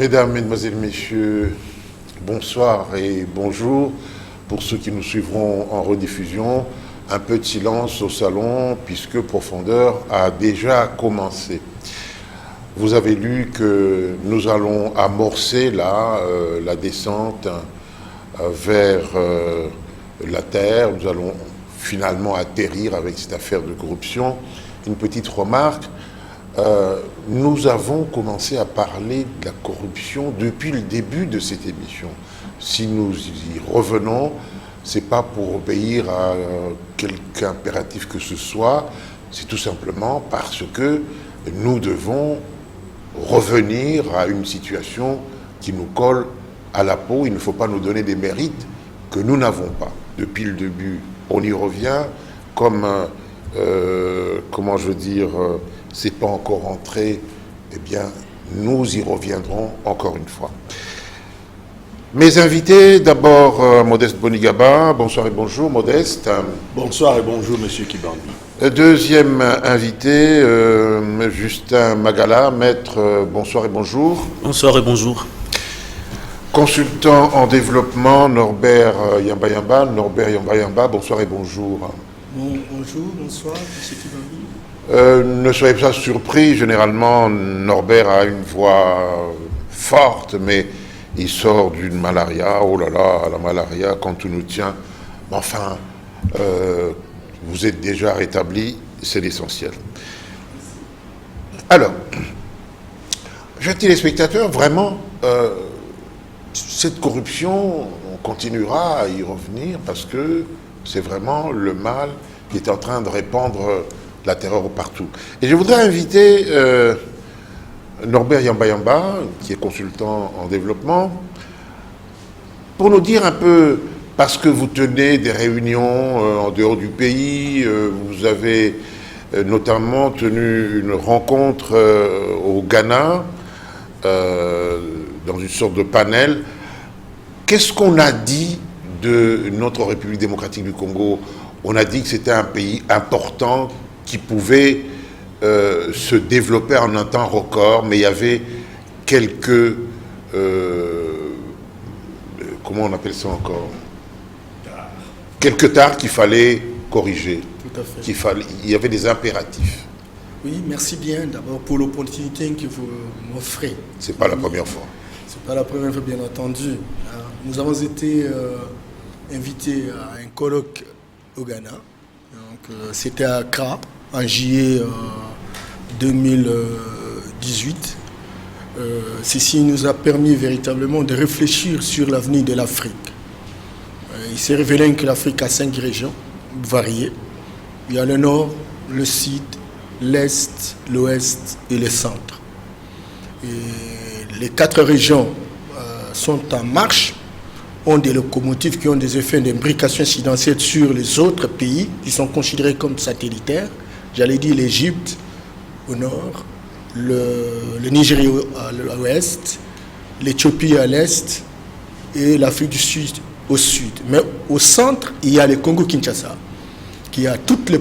Mesdames, Mesdemoiselles, Messieurs, bonsoir et bonjour. Pour ceux qui nous suivront en rediffusion, un peu de silence au salon puisque Profondeur a déjà commencé. Vous avez lu que nous allons amorcer là la descente vers la terre. Nous allons finalement atterrir avec cette affaire de corruption. Une petite remarque. Nous avons commencé à parler de la corruption depuis le début de cette émission. Si nous y revenons, c'est pas pour obéir à quelque impératif que ce soit, c'est tout simplement parce que nous devons revenir à une situation qui nous colle à la peau. Il ne faut pas nous donner des mérites que nous n'avons pas. Depuis le début, on y revient comme, comment je veux dire, c'est pas encore entré, eh bien, nous y reviendrons encore une fois. Mes invités, d'abord Modeste Bonigaba. Bonsoir et bonjour, Modeste. Bonsoir et bonjour, Monsieur Kibandi. Deuxième invité, Justin Magala, maître. Bonsoir et bonjour. Bonsoir et bonjour. Consultant en développement, Norbert Yamba. Norbert Yamba, bonsoir et bonjour. Bonjour, bonsoir, Monsieur Kibandi. Ne soyez pas surpris, généralement Norbert a une voix forte, mais il sort d'une malaria. Oh là là, la malaria, quand tout nous tient. Mais enfin, vous êtes déjà rétabli, c'est l'essentiel. Alors, chers téléspectateurs, vraiment, cette corruption, on continuera à y revenir parce que c'est vraiment le mal qui est en train de répandre la terreur partout. Et je voudrais inviter Norbert Yamba, qui est consultant en développement, pour nous dire un peu, parce que vous tenez des réunions en dehors du pays, vous avez notamment tenu une rencontre au Ghana, dans une sorte de panel. Qu'est-ce qu'on a dit de notre République démocratique du Congo? On a dit que c'était un pays important, qui pouvait se développer en un temps record, mais il y avait quelques... comment on appelle ça encore? Quelques tares qu'il fallait corriger. Tout à fait. Il y avait des impératifs. Oui, merci bien d'abord pour l'opportunité que vous m'offrez. C'est pas la première fois. C'est pas la première fois, bien entendu. Nous avons été invités à un colloque au Ghana. C'était à Accra en juillet 2018. Ceci nous a permis véritablement de réfléchir sur l'avenir de l'Afrique. Il s'est révélé que l'Afrique a 5 régions variées. Il y a le nord, le sud, l'est, l'ouest et le centre. Et les 4 régions sont en marche, ont des locomotives qui ont des effets d'imbrication incidentielle sur les autres pays qui sont considérés comme satellitaires. J'allais dire l'Égypte au nord, le Nigeria à l'ouest, l'Éthiopie à l'est et l'Afrique du Sud au sud. Mais au centre, il y a le Congo-Kinshasa, qui a toutes les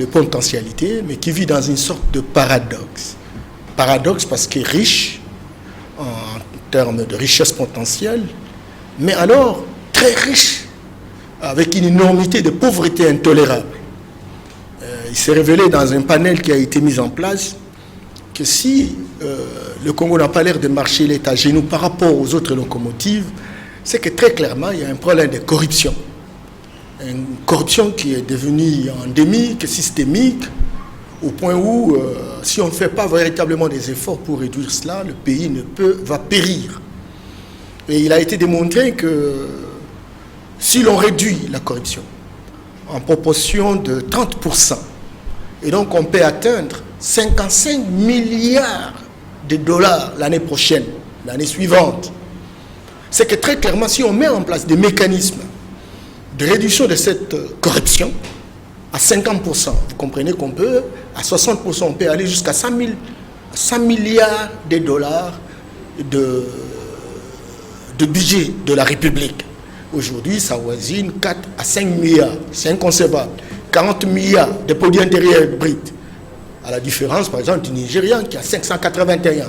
potentialités, mais qui vit dans une sorte de paradoxe. Paradoxe parce qu'il est riche en termes de richesse potentielle, mais alors très riche, avec une énormité de pauvreté intolérable. Il s'est révélé dans un panel qui a été mis en place que si le Congo n'a pas l'air de marcher l'état à genoux par rapport aux autres locomotives, c'est que très clairement, il y a un problème de corruption. Une corruption qui est devenue endémique, systémique, au point où, si on ne fait pas véritablement des efforts pour réduire cela, le pays va périr. Et il a été démontré que si l'on réduit la corruption en proportion de 30%, et donc on peut atteindre 55 milliards de dollars l'année prochaine, l'année suivante, c'est que très clairement, si on met en place des mécanismes de réduction de cette corruption à 50%, vous comprenez qu'on peut, à 60%, on peut aller jusqu'à 100 milliards de dollars de budget de la République. Aujourd'hui, ça voisine 4 à 5 milliards. C'est inconcevable. 40 milliards de produits intérieurs bruts. À la différence, par exemple, du Nigérian qui a 581.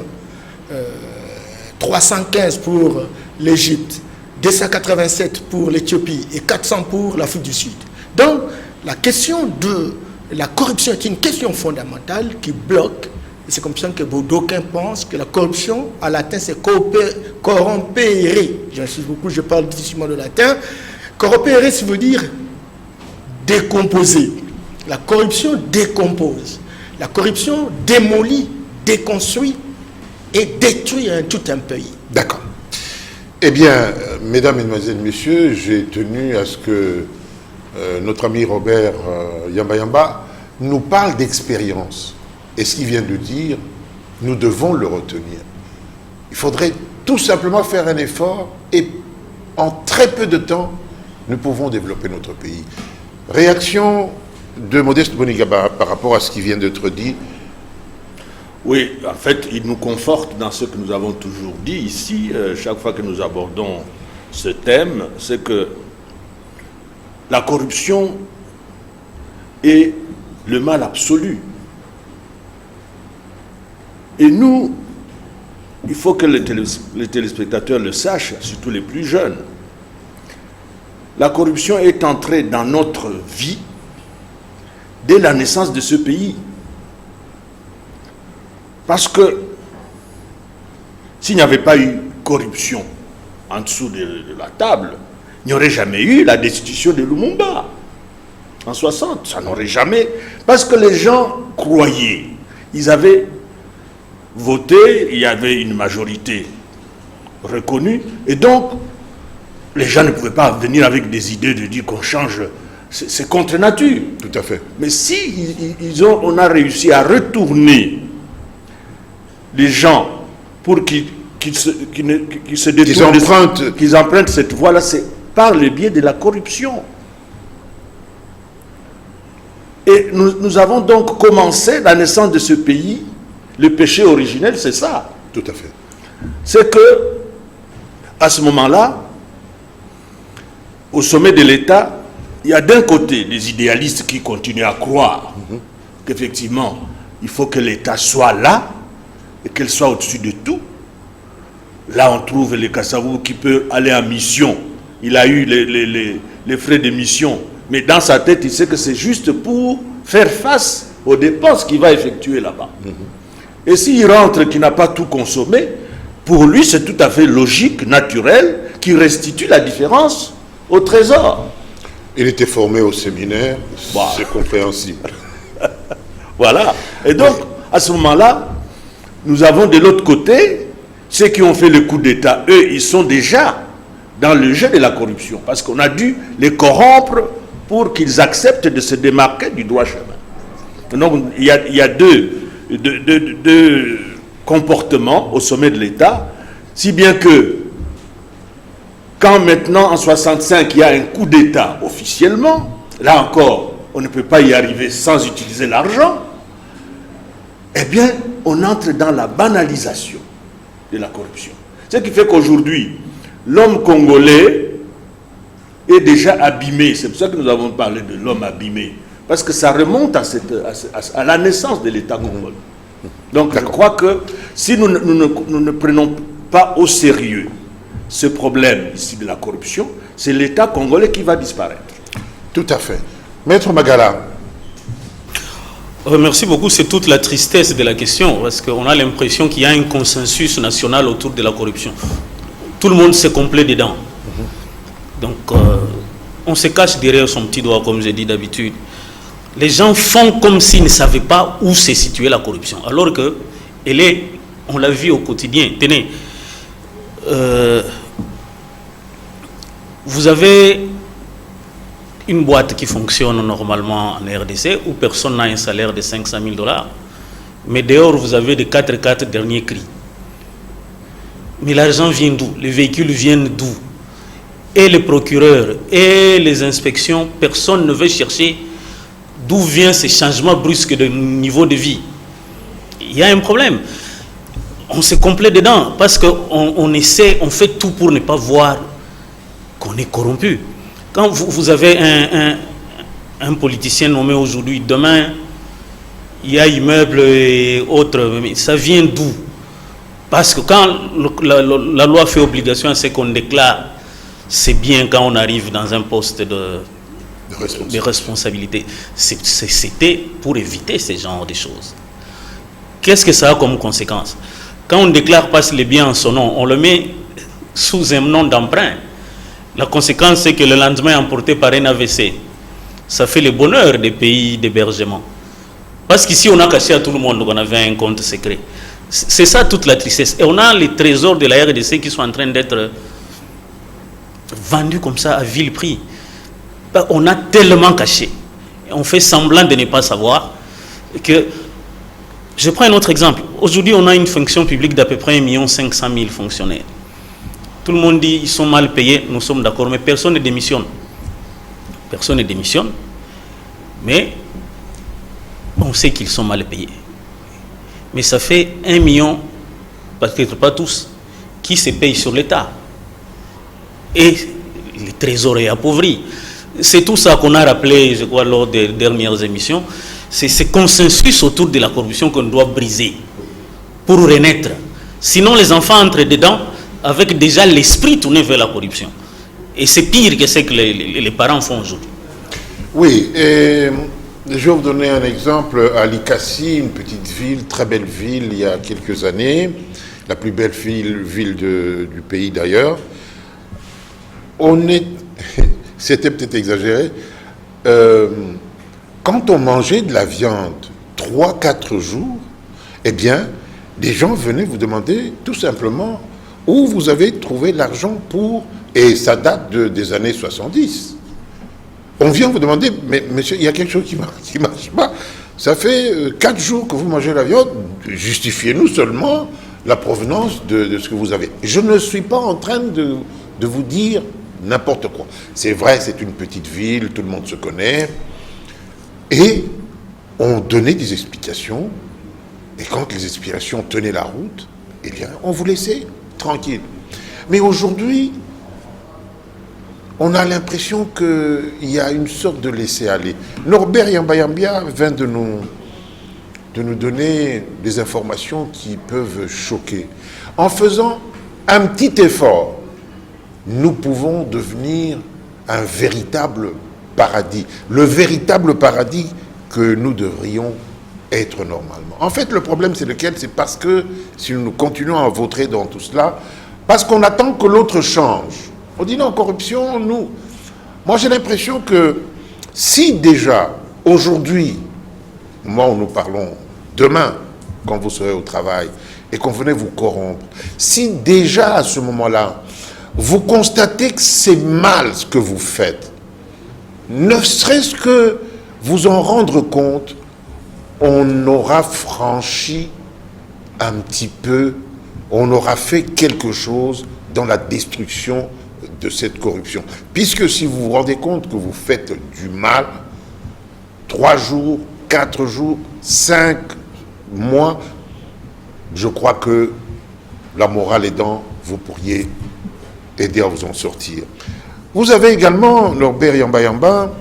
315 pour l'Égypte, 287 pour l'Éthiopie et 400 pour l'Afrique du Sud. Donc, la question de la corruption est une question fondamentale qui bloque. Et c'est comme ça que d'aucuns pensent que la corruption, à latin, c'est corrompere. J'insiste beaucoup, je parle difficilement le latin. Corrompere, ça veut dire décomposer. La corruption décompose. La corruption démolit, déconstruit et détruit tout un pays. D'accord. Eh bien, mesdames, mesdemoiselles, messieurs, j'ai tenu à ce que notre ami Robert Yamba Yamba nous parle d'expérience. Et ce qu'il vient de dire, nous devons le retenir. Il faudrait tout simplement faire un effort et en très peu de temps, nous pouvons développer notre pays. Réaction de Modeste Bonigaba par rapport à ce qui vient d'être dit. Oui, en fait, il nous conforte dans ce que nous avons toujours dit ici, chaque fois que nous abordons ce thème, c'est que la corruption est le mal absolu. Et nous, il faut que les téléspectateurs le sachent, surtout les plus jeunes. La corruption est entrée dans notre vie dès la naissance de ce pays. Parce que s'il n'y avait pas eu corruption en dessous de la table, il n'y aurait jamais eu la destitution de Lumumba en 60. Ça n'aurait jamais... Parce que les gens croyaient. Ils avaient voté, il y avait une majorité reconnue. Et donc, les gens ne pouvaient pas venir avec des idées de dire qu'on change. C'est contre nature. Tout à fait. Mais si on a réussi à retourner les gens pour qu'ils se détournent, qu'ils empruntent cette voie-là, c'est par le biais de la corruption. Et nous avons donc commencé la naissance de ce pays. Le péché originel, c'est ça. Tout à fait. C'est que, à ce moment-là, au sommet de l'État, il y a d'un côté des idéalistes qui continuent à croire qu'effectivement, il faut que l'État soit là et qu'elle soit au-dessus de tout. Là, on trouve le Kassavou qui peut aller en mission. Il a eu les frais de mission. Mais dans sa tête, il sait que c'est juste pour faire face aux dépenses qu'il va effectuer là-bas. Et s'il rentre qu'il n'a pas tout consommé, pour lui, c'est tout à fait logique, naturel, qu'il restitue la différence au trésor. Il était formé au séminaire, c'est compréhensible. Voilà. Et donc, à ce moment-là, nous avons de l'autre côté, ceux qui ont fait le coup d'État, eux, ils sont déjà dans le jeu de la corruption, parce qu'on a dû les corrompre pour qu'ils acceptent de se démarquer du droit chemin. Donc, il y a deux comportements au sommet de l'État, si bien que quand maintenant, en 65, il y a un coup d'État officiellement, là encore, on ne peut pas y arriver sans utiliser l'argent, eh bien, on entre dans la banalisation de la corruption. Ce qui fait qu'aujourd'hui, l'homme congolais est déjà abîmé. C'est pour ça que nous avons parlé de l'homme abîmé. Parce que ça remonte à la naissance de l'État congolais. Donc je crois que si nous ne prenons pas au sérieux ce problème ici de la corruption, c'est l'État congolais qui va disparaître. Tout à fait. Maître Magala. Merci beaucoup. C'est toute la tristesse de la question, parce qu'on a l'impression qu'il y a un consensus national autour de la corruption. Tout le monde se complaît dedans. Donc, on se cache derrière son petit doigt, comme j'ai dit d'habitude. Les gens font comme s'ils ne savaient pas où se situait la corruption, alors que on l'a vu au quotidien. Tenez, vous avez une boîte qui fonctionne normalement en RDC où personne n'a un salaire de 500 000 $, mais dehors vous avez des 4x4 derniers cris. Mais l'argent vient d'où? Les véhicules viennent d'où? Et les procureurs et les inspections, personne ne veut chercher d'où vient ces changements brusques de niveau de vie. Il y a un problème. On se complaît dedans parce qu'on essaie, on fait tout pour ne pas voir qu'on est corrompu. Quand vous avez un politicien nommé aujourd'hui, demain, il y a immeuble et autres, mais ça vient d'où? Parce que quand la loi fait obligation à ce qu'on déclare, c'est bien quand on arrive dans un poste de responsabilité. C'était pour éviter ce genre de choses. Qu'est-ce que ça a comme conséquence? Quand on ne déclare pas les biens en son nom, on le met sous un nom d'emprunt. La conséquence, c'est que le lendemain, emporté par un AVC, ça fait le bonheur des pays d'hébergement. Parce qu'ici, on a caché à tout le monde qu'on avait un compte secret. C'est ça toute la tristesse. Et on a les trésors de la RDC qui sont en train d'être vendus comme ça à vil prix. On a tellement caché. On fait semblant de ne pas savoir que... Je prends un autre exemple. Aujourd'hui, on a une fonction publique d'à peu près 1 500 000 fonctionnaires. Tout le monde dit qu'ils sont mal payés, nous sommes d'accord, mais personne ne démissionne. Personne ne démissionne, mais on sait qu'ils sont mal payés. Mais ça fait 1 million, peut-être pas tous, qui se payent sur l'État. Et les trésors est appauvri. C'est tout ça qu'on a rappelé, je crois, lors des dernières émissions. C'est ce consensus autour de la corruption qu'on doit briser pour renaître. Sinon, les enfants entrent dedans avec déjà l'esprit tourné vers la corruption. Et c'est pire que ce que les parents font aujourd'hui. Oui, et je vais vous donner un exemple. À Likassi, une petite ville, très belle ville, il y a quelques années, la plus belle ville du pays d'ailleurs. C'était peut-être exagéré, quand on mangeait de la viande 3-4 jours, eh bien, des gens venaient vous demander tout simplement où vous avez trouvé l'argent pour... Et ça date des années 70. On vient vous demander, mais monsieur, il y a quelque chose qui ne marche pas. Ça fait 4 jours que vous mangez la viande, justifiez-nous seulement la provenance de ce que vous avez. Je ne suis pas en train de vous dire n'importe quoi. C'est vrai, c'est une petite ville, tout le monde se connaît. Et on donnait des explications. Et quand les explications tenaient la route, eh bien, on vous laissait tranquille. Mais aujourd'hui, on a l'impression qu'il y a une sorte de laisser-aller. Norbert Yamba-Yambia vient de nous donner des informations qui peuvent choquer. En faisant un petit effort, nous pouvons devenir un véritable paradis. Le véritable paradis que nous devrions être normalement. En fait, le problème, c'est lequel? C'est parce que si nous continuons à vautrer dans tout cela, parce qu'on attend que l'autre change. On dit non, corruption, nous. Moi, j'ai l'impression que si déjà, aujourd'hui, au moment où nous parlons, demain, quand vous serez au travail, et qu'on venait vous corrompre, si déjà à ce moment-là, vous constatez que c'est mal ce que vous faites, ne serait-ce que vous en rendre compte, on aura franchi un petit peu, on aura fait quelque chose dans la destruction de cette corruption. Puisque si vous vous rendez compte que vous faites du mal, 3 jours, 4 jours, 5 mois, je crois que la morale aidant, vous pourriez aider à vous en sortir. Vous avez également, Norbert Yamba-Yamba,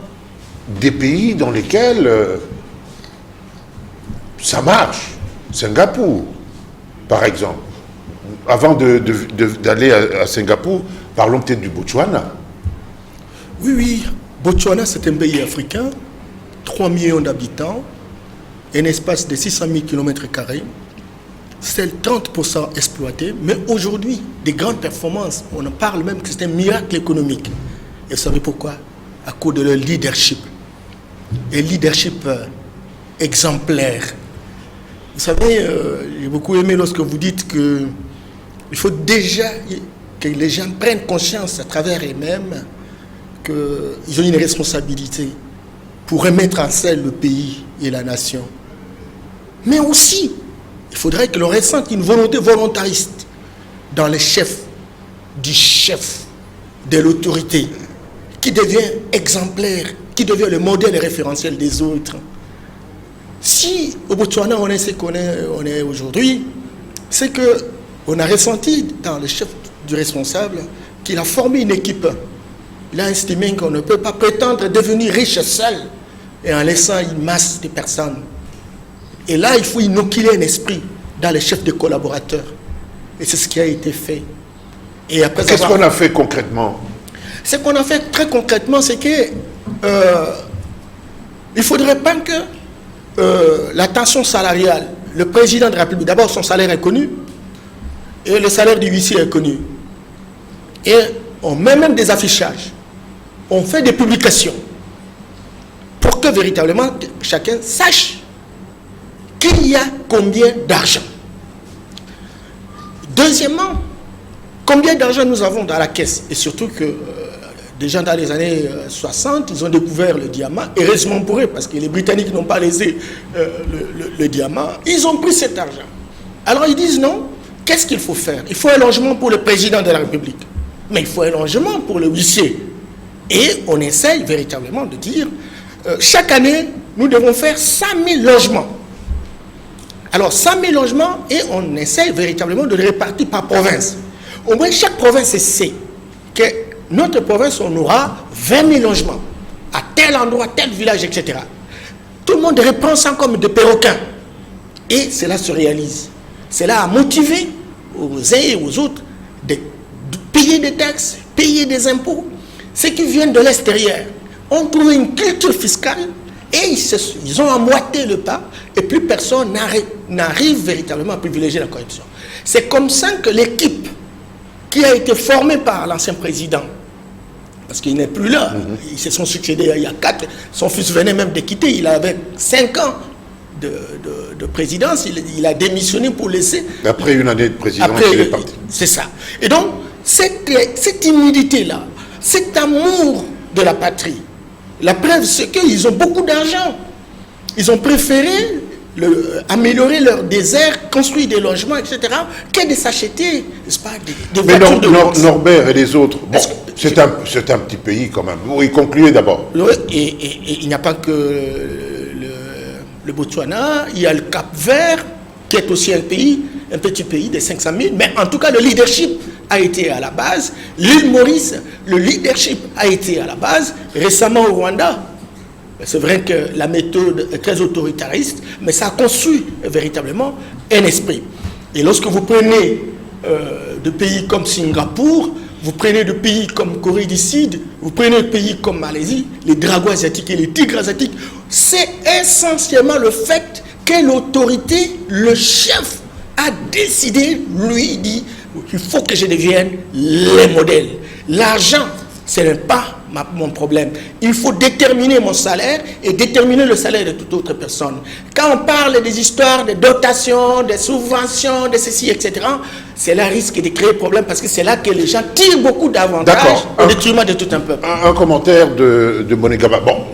des pays dans lesquels ça marche. Singapour, par exemple. Avant d'aller à Singapour, parlons peut-être du Botswana. Oui. Botswana, c'est un pays africain, 3 millions d'habitants, un espace de 600 000 km². C'est 30% exploité, mais aujourd'hui, des grandes performances. On en parle même que c'est un miracle économique. Et vous savez pourquoi? À cause de leur leadership. Un leadership exemplaire. Vous savez, j'ai beaucoup aimé lorsque vous dites que il faut déjà que les gens prennent conscience à travers eux-mêmes qu'ils ont une responsabilité pour remettre en selle le pays et la nation. Mais aussi, il faudrait que l'on ressente une volonté volontariste dans les chefs, du chef, de l'autorité, qui devient exemplaire, qui devient le modèle référentiel des autres. Si au Botswana on est ce qu'on est aujourd'hui, c'est qu'on a ressenti dans le chef du responsable qu'il a formé une équipe. Il a estimé qu'on ne peut pas prétendre devenir riche seul et en laissant une masse de personnes. Et là, il faut inoculer un esprit dans les chefs de collaborateurs. Et c'est ce qui a été fait. Et après Qu'est-ce qu'on a fait concrètement? Ce qu'on a fait très concrètement, c'est que il ne faudrait pas que la tension salariale, le président de la République, d'abord son salaire est connu, et le salaire du huissier est connu. Et on met même des affichages, on fait des publications, pour que véritablement chacun sache qu'il y a combien d'argent. Deuxièmement, combien d'argent nous avons dans la caisse? Et surtout que déjà dans les années 60, ils ont découvert le diamant. Heureusement pour eux, parce que les Britanniques n'ont pas laissé le diamant. Ils ont pris cet argent. Alors ils disent non, qu'est-ce qu'il faut faire? Il faut un logement pour le président de la République. Mais il faut un logement pour le huissier. Et on essaye véritablement de dire, chaque année, nous devons faire 100 000 logements. Alors 100 000 logements, et on essaye véritablement de les répartir par province. Au moins chaque province sait que notre province, on aura 20 000 logements à tel endroit, tel village, etc. Tout le monde reprend ça comme des perroquins. Et cela se réalise. Cela a motivé aux uns et aux autres de payer des taxes, payer des impôts. Ceux qui viennent de l'extérieur ont trouvé une culture fiscale et ils ont emboîté le pas et plus personne n'arrive véritablement à privilégier la corruption. C'est comme ça que l'équipe qui a été formée par l'ancien président, parce qu'il n'est plus là, ils se sont succédés il y a 4, son fils venait même de quitter, il avait 5 ans de présidence, il a démissionné pour laisser... Après une année de présidence, il est parti. C'est ça. Et donc, cette humilité-là, cet amour de la patrie, la preuve, c'est qu'ils ont beaucoup d'argent. Ils ont préféré améliorer leur désert, construire des logements, etc., que de s'acheter, n'est-ce pas, des voitures de luxe. Norbert et les autres, bon, c'est un petit pays quand même. Oui, concluez d'abord. Et il n'y a pas que le Botswana, il y a le Cap-Vert, qui est aussi un petit pays de 500 000, mais en tout cas, le leadership a été à la base. L'île Maurice, le leadership a été à la base. Récemment au Rwanda, c'est vrai que la méthode est très autoritariste, mais ça a conçu véritablement un esprit. Et lorsque vous prenez de pays comme Singapour, vous prenez de pays comme Corée du Sud, vous prenez de pays comme Malaisie, les dragons asiatiques et les tigres asiatiques, c'est essentiellement le fait que l'autorité, le chef, a décidé, lui dit, il faut que je devienne les modèles. L'argent, ce n'est pas mon problème. Il faut déterminer mon salaire et déterminer le salaire de toute autre personne. Quand on parle des histoires de dotations, de subventions, de ceci, etc., cela risque de créer problème parce que c'est là que les gens tirent beaucoup d'avantages au détriment de tout un peuple. Un commentaire de Monegaba. Bon,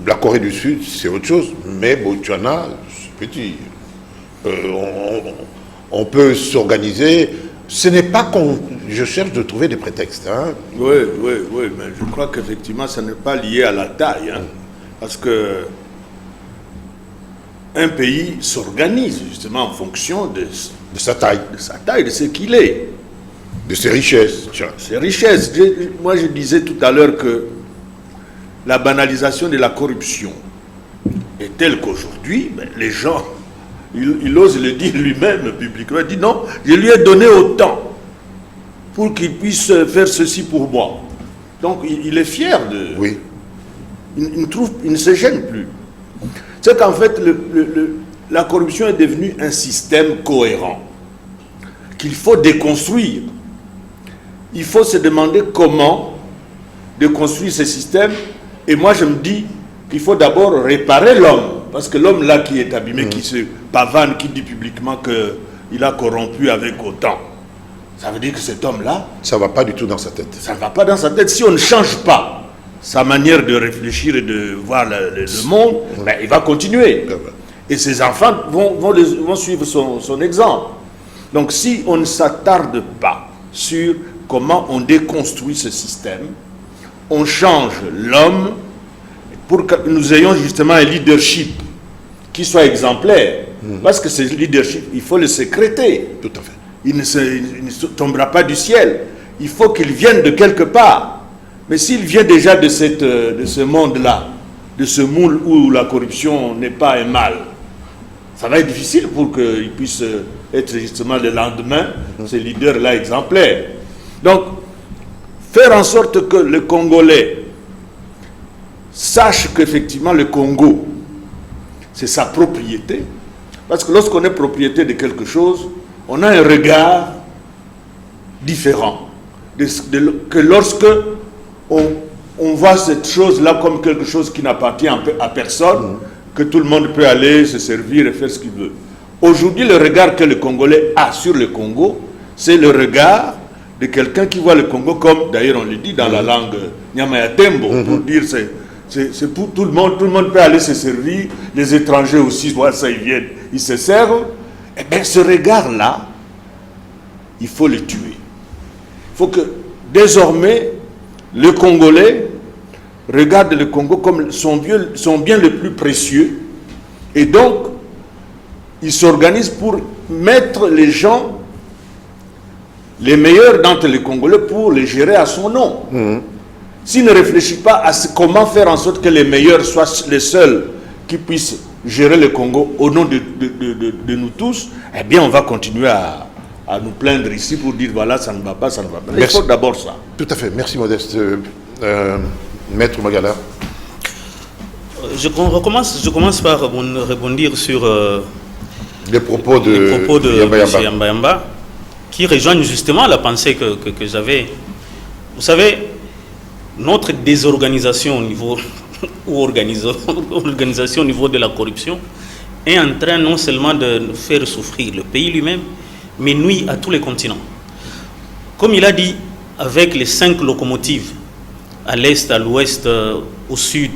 la Corée du Sud, c'est autre chose, mais Botswana, c'est petit. On peut s'organiser. Ce n'est pas qu'on... Je cherche de trouver des prétextes. Hein. Oui, mais je crois qu'effectivement, ça n'est pas lié à la taille. Hein, parce que un pays s'organise justement en fonction de sa taille. De sa taille, de ce qu'il est. De ses richesses. Tiens. Ses richesses. Moi, je disais tout à l'heure que la banalisation de la corruption est telle qu'aujourd'hui, les gens... Il ose le dire lui-même publiquement. Il dit non, je lui ai donné autant pour qu'il puisse faire ceci pour moi. Donc il est fier de... Oui. Il ne se gêne plus. C'est qu'en fait, la corruption est devenue un système cohérent qu'il faut déconstruire. Il faut se demander comment déconstruire ce système. Et moi, je me dis qu'il faut d'abord réparer l'homme. Parce que l'homme là qui est abîmé, qui se pavane, qui dit publiquement qu'il a corrompu avec autant, ça veut dire que cet homme-là... Ça ne va pas du tout dans sa tête. Ça ne va pas dans sa tête. Si on ne change pas sa manière de réfléchir et de voir le monde, ben, il va continuer. Et ses enfants vont suivre son exemple. Donc si on ne s'attarde pas sur comment on déconstruit ce système, on change l'homme pour que nous ayons justement un leadership qui soit exemplaire. Parce que ce leadership, il faut le sécréter. Tout à fait. Il ne tombera pas du ciel. Il faut qu'il vienne de quelque part. Mais s'il vient déjà de ce monde-là, de ce moule où la corruption n'est pas un mal, ça va être difficile pour qu'il puisse être justement le lendemain, ces leaders-là exemplaires. Donc, faire en sorte que le Congolais sache qu'effectivement le Congo, c'est sa propriété. Parce que lorsqu'on est propriété de quelque chose, on a un regard différent. Que lorsque on voit cette chose-là comme quelque chose qui n'appartient à personne, que tout le monde peut aller se servir et faire ce qu'il veut. Aujourd'hui, le regard que le Congolais a sur le Congo, c'est le regard de quelqu'un qui voit le Congo comme, d'ailleurs on le dit dans la langue Nyamayatembo, pour dire c'est pour tout le monde peut aller se servir, les étrangers aussi, voilà, ça ils viennent, ils se servent. Eh bien ce regard-là, il faut le tuer. Il faut que désormais le Congolais regarde le Congo comme son bien le plus précieux, et donc il s'organise pour mettre les gens, les meilleurs d'entre les Congolais, pour les gérer à son nom. S'il ne réfléchit pas à comment faire en sorte que les meilleurs soient les seuls qui puissent gérer le Congo au nom de nous tous, eh bien on va continuer à nous plaindre ici pour dire voilà, ça ne va pas, ça ne va pas. Merci. Il faut d'abord ça. Tout à fait. Merci Modeste. Maître Magala. Je commence par rebondir sur Les propos de M. Yamba Yamba, qui rejoignent justement la pensée que j'avais. Vous savez, notre désorganisation au niveau ou organisation au niveau de la corruption est en train non seulement de faire souffrir le pays lui-même, mais nuit à tous les continents. Comme il a dit, avec les 5 locomotives à l'est, à l'ouest, au sud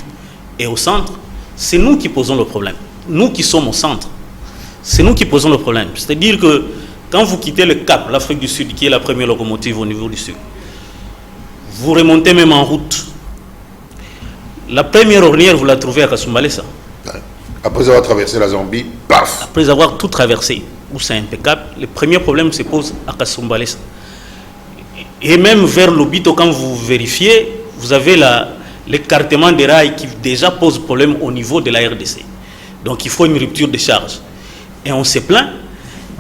et au centre, c'est nous qui posons le problème. Nous qui sommes au centre, c'est nous qui posons le problème. C'est-à-dire que quand vous quittez le Cap, l'Afrique du Sud, qui est la première locomotive au niveau du Sud, vous remontez même en route. La première ornière, vous la trouvez à Kasumbalesa. Après avoir traversé la Zambie, paf. Après avoir tout traversé, où c'est impeccable, le premier problème se pose à Kasumbalesa. Et même vers l'Obito, quand vous vérifiez, vous avez l'écartement des rails qui déjà pose problème au niveau de la RDC. Donc il faut une rupture de charge. Et on se plaint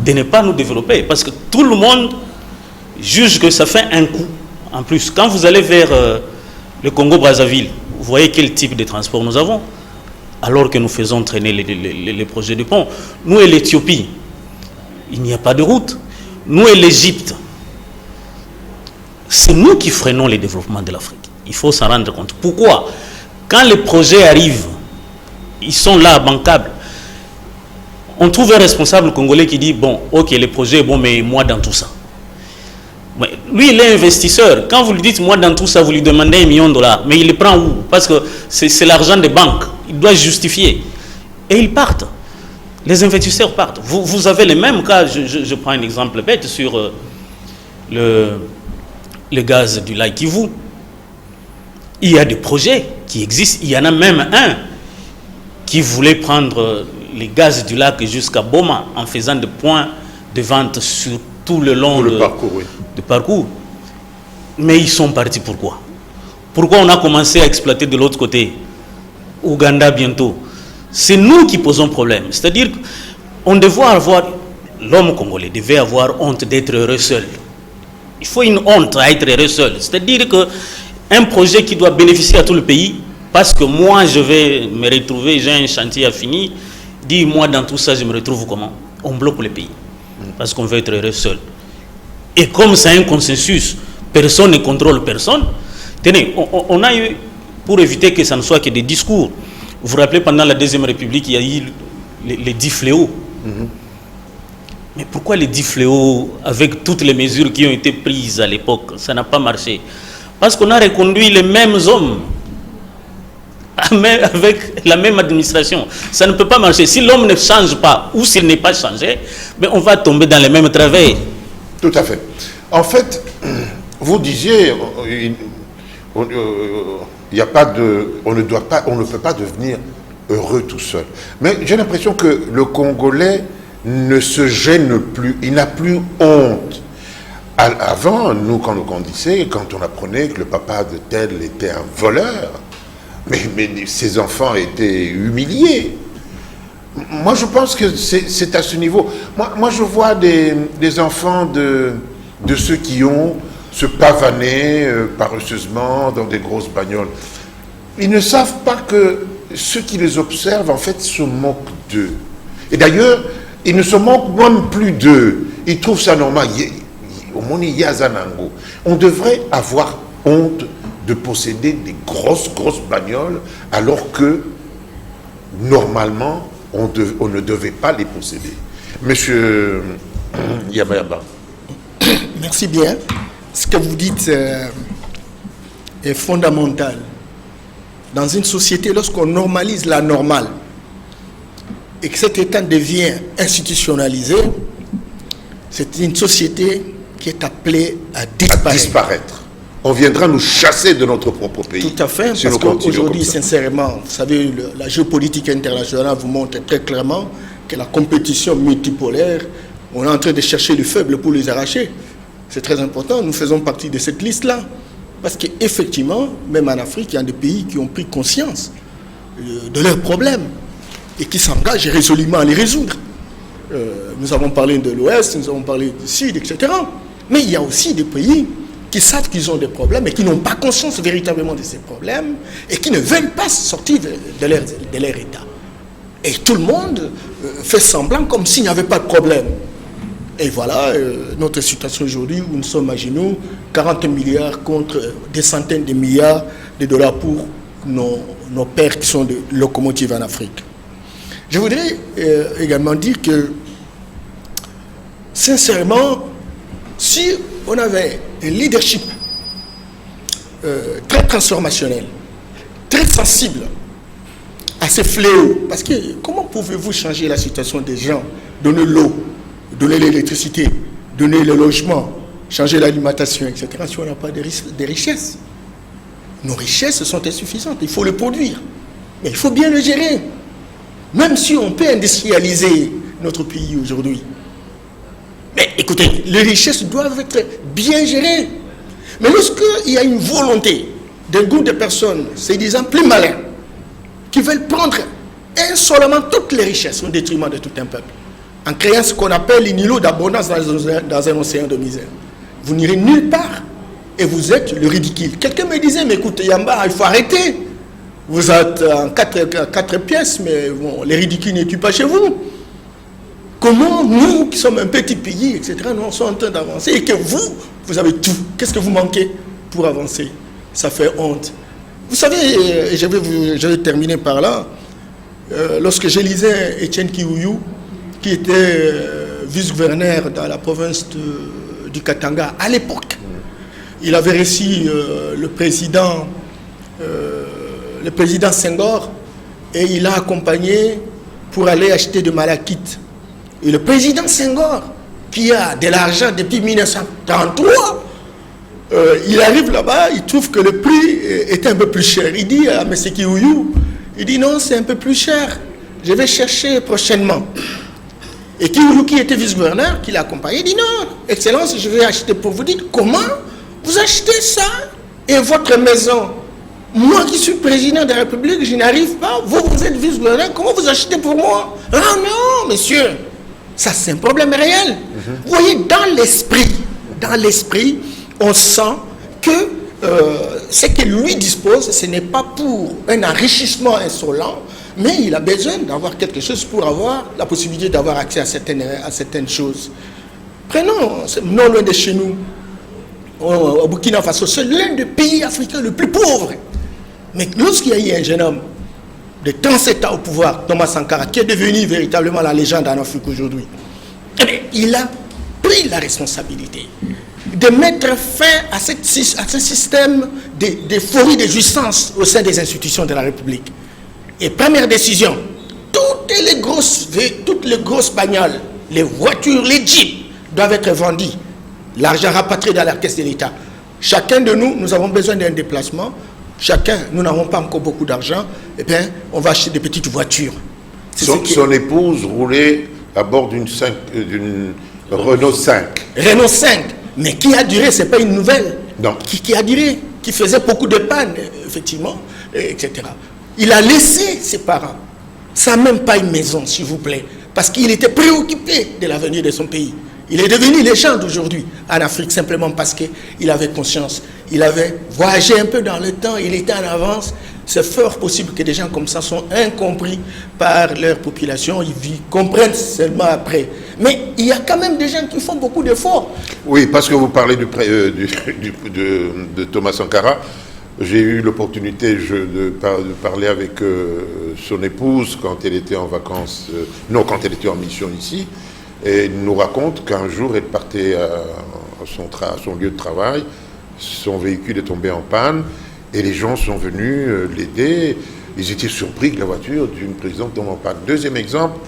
de ne pas nous développer, parce que tout le monde juge que ça fait un coût. En plus, quand vous allez vers le Congo-Brazzaville, vous voyez quel type de transport nous avons, alors que nous faisons traîner les projets de pont. Nous et l'Éthiopie, il n'y a pas de route. Nous et l'Égypte, c'est nous qui freinons le développement de l'Afrique. Il faut s'en rendre compte. Pourquoi? Quand les projets arrivent, ils sont là, bancables. On trouve un responsable congolais qui dit, bon, ok, le projet est bon, mais moi dans tout ça. Mais lui, il est investisseur. Quand vous lui dites, moi dans tout ça, vous lui demandez $1 million. Mais il le prend où? Parce que c'est l'argent des banques. Il doit justifier. Et ils partent. Les investisseurs partent. Vous avez les mêmes cas. Je prends un exemple bête sur le gaz du lac Kivu. Il y a des projets qui existent. Il y en a même un qui voulait prendre les gaz du lac jusqu'à Boma en faisant des points de vente sur tout le long du parcours. Mais ils sont partis pourquoi? Pourquoi on a commencé à exploiter de l'autre côté? Ouganda bientôt. C'est nous qui posons problème. C'est-à-dire qu'on devait avoir, l'homme congolais devait avoir honte d'être heureux seul. Il faut une honte à être heureux seul. C'est-à-dire qu'un projet qui doit bénéficier à tout le pays, parce que moi je vais me retrouver, j'ai un chantier à finir, dis-moi dans tout ça je me retrouve comment? On bloque le pays. Parce qu'on veut être heureux seul. Et comme c'est un consensus, personne ne contrôle personne. Tenez, on a eu, pour éviter que ça ne soit que des discours, vous vous rappelez, pendant la Deuxième République, il y a eu les 10 fléaux. Mais pourquoi les 10 fléaux, avec toutes les mesures qui ont été prises à l'époque, ça n'a pas marché? Parce qu'on a reconduit les mêmes hommes, avec la même administration. Ça ne peut pas marcher. Si l'homme ne change pas, ou s'il n'est pas changé, ben on va tomber dans les mêmes travers. Tout à fait. En fait, vous disiez, on ne peut pas devenir heureux tout seul. Mais j'ai l'impression que le Congolais ne se gêne plus, il n'a plus honte. Avant, nous, quand nous grandissions, quand on apprenait que le papa de tel était un voleur, mais ses enfants étaient humiliés. Mais pourquoi le Congolais ne se gêne plus? Il n'a plus honte. Alors, vous disiez, on ne peut pas devenir heureux tout seul. Mais j'ai l'impression que le Congolais ne se gêne plus, il n'a plus honte. Avant, nous, quand nous grandissions, quand on apprenait que le papa de tel était un voleur, mais ses enfants étaient humiliés. Moi, je pense que c'est à ce niveau. Moi, je vois des enfants de ceux qui ont se pavaner paresseusement dans des grosses bagnoles. Ils ne savent pas que ceux qui les observent, en fait, se moquent d'eux. Et d'ailleurs, ils ne se moquent même plus d'eux. Ils trouvent ça normal. On devrait avoir honte de posséder des grosses bagnoles, alors que, normalement, on ne devait pas les posséder. Monsieur Yamayaba. Merci bien. Ce que vous dites est fondamental. Dans une société, lorsqu'on normalise la normale et que cet état devient institutionnalisé, c'est une société qui est appelée à disparaître. On viendra nous chasser de notre propre pays. Tout à fait, si parce qu'aujourd'hui, sincèrement, vous savez, la géopolitique internationale vous montre très clairement que la compétition multipolaire, on est en train de chercher les faibles pour les arracher. C'est très important, nous faisons partie de cette liste-là. Parce qu'effectivement, même en Afrique, il y a des pays qui ont pris conscience de leurs problèmes et qui s'engagent résolument à les résoudre. Nous avons parlé de l'Ouest, nous avons parlé du Sud, etc. Mais il y a aussi des pays qui savent qu'ils ont des problèmes et qui n'ont pas conscience véritablement de ces problèmes et qui ne veulent pas sortir de leur état. Et tout le monde fait semblant comme s'il n'y avait pas de problème. Et voilà notre situation aujourd'hui où nous sommes à genoux, 40 milliards contre des centaines de milliards de dollars pour nos pères qui sont des locomotives en Afrique. Je voudrais également dire que, sincèrement, si on avait un leadership très transformationnel, très sensible à ces fléaux, parce que comment pouvez-vous changer la situation des gens, donner l'eau, donner l'électricité, donner le logement, changer l'alimentation, etc., si on n'a pas de richesses? Nos richesses sont insuffisantes, il faut le produire, mais il faut bien le gérer. Même si on peut industrialiser notre pays aujourd'hui. Mais écoutez, les richesses doivent être bien gérées. Mais lorsqu'il y a une volonté d'un groupe de personnes, c'est disant plus malins, qui veulent prendre insolemment toutes les richesses au détriment de tout un peuple, en créant ce qu'on appelle une îlot d'abondance dans un océan de misère, vous n'irez nulle part et vous êtes le ridicule. Quelqu'un me disait, mais écoutez, Yamba, il faut arrêter. Vous êtes en quatre pièces, mais bon, les ridicules ne tuent pas chez vous. Comment nous, qui sommes un petit pays, etc., nous sommes en train d'avancer et que vous avez tout. Qu'est-ce que vous manquez pour avancer? Ça fait honte. Vous savez, et je vais terminer par là, lorsque je lisais Étienne Kiyouyou, qui était vice-gouverneur dans la province du Katanga, à l'époque, il avait reçu le président Senghor et il l'a accompagné pour aller acheter de malachite. Et le président Senghor, qui a de l'argent depuis 1933, il arrive là-bas, il trouve que le prix est un peu plus cher. Il dit à M. Kiyouyou, il dit non, c'est un peu plus cher, je vais chercher prochainement. Et Kiyouyou, qui était vice-gouverneur, qui l'a accompagné, dit non, Excellence, je vais acheter pour vous. Dites, comment vous achetez ça et votre maison? Moi qui suis président de la République, je n'arrive pas. Vous êtes vice-gouverneur, comment vous achetez pour moi? Ah non, monsieur, ça c'est un problème réel. Vous voyez, dans l'esprit, on sent que ce que lui dispose, ce n'est pas pour un enrichissement insolent, mais il a besoin d'avoir quelque chose pour avoir la possibilité d'avoir accès à certaines choses. Prenons, non loin de chez nous, au Burkina Faso, c'est l'un des pays africains le plus pauvre. Mais lorsqu'il y a eu un jeune homme de 37 ans au pouvoir, Thomas Sankara, qui est devenu véritablement la légende en Afrique aujourd'hui, il a pris la responsabilité de mettre fin à ce système d'euphorie de jouissance au sein des institutions de la République. Et première décision, toutes les grosses bagnoles, les voitures, les jeeps doivent être vendus. L'argent rapatrié dans la caisse de l'État. Chacun de nous, nous avons besoin d'un déplacement. Chacun, nous n'avons pas encore beaucoup d'argent. Eh bien, on va acheter des petites voitures. Son épouse roulait à bord d'une Renault 5. Renault 5, mais qui a duré, ce n'est pas une nouvelle. Non. Qui a duré, qui faisait beaucoup de pannes, effectivement, etc. Il a laissé ses parents sans même pas une maison, s'il vous plaît, parce qu'il était préoccupé de l'avenir de son pays. Il est devenu légende aujourd'hui en Afrique simplement parce qu'il avait conscience. Il avait voyagé un peu dans le temps, il était en avance. C'est fort possible que des gens comme ça sont incompris par leur population. Ils comprennent seulement après. Mais il y a quand même des gens qui font beaucoup d'efforts. Oui, parce que vous parlez de Thomas Sankara. J'ai eu l'opportunité de parler avec son épouse quand elle était en vacances, quand elle était en mission ici. Et elle nous raconte qu'un jour, elle partait à son lieu de travail, son véhicule est tombé en panne, et les gens sont venus l'aider. Ils étaient surpris que la voiture d'une présidente tombe en panne. Deuxième exemple,